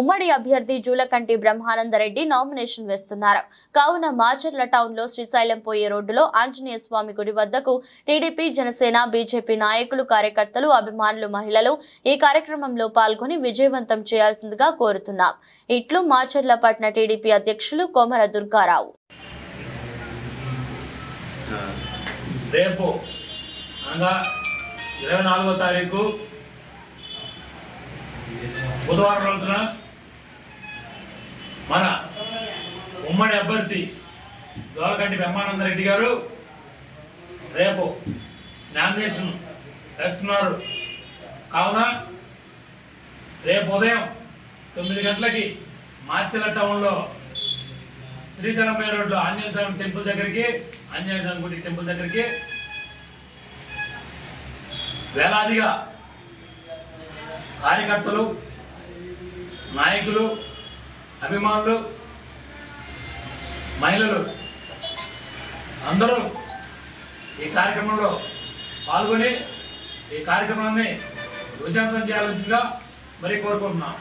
ఉమ్మడి అభ్యర్థి జూలకంటి బ్రహ్మానందరెడ్డి నామినేషన్ వేస్తున్నారు. కావున మాచర్ల టౌన్ లో శ్రీశైలం పోయే రోడ్డులో ఆంజనేయ స్వామి గుడి వద్దకు టీడీపీ, జనసేన, బీజేపీ నాయకులు, కార్యకర్తలు, అభిమానులు, మహిళలు ఈ కార్యక్రమంలో పాల్గొని విజయవంతం చేయాల్సిందిగా కోరుతున్నాం. ఇట్లు మాచర్ల పట్టణ టీడీపీ అధ్యక్షులు కొమర దుర్గారావు. రేపు అనగా 24వ తారీఖు బుధవారం రోజున మన ఉమ్మడి అభ్యర్థి జూలకంటి బ్రహ్మానందరెడ్డి గారు రేపు నామినేషన్ వేస్తున్నారు. కావున రేపు ఉదయం 9 గంటలకి మాచర్ల టౌన్లో శ్రీశైలం రోడ్లో ఆంజనేయ స్వామి టెంపుల్ దగ్గరికి, ఆంజనేయ స్వామి గుడి టెంపుల్ దగ్గరికి వేలాదిగా కార్యకర్తలు, నాయకులు, అభిమానులు, మహిళలు అందరూ ఈ కార్యక్రమంలో పాల్గొని ఈ కార్యక్రమాన్ని విజయవంతం చేయాల్సిందిగా కోరుకుంటున్నాం.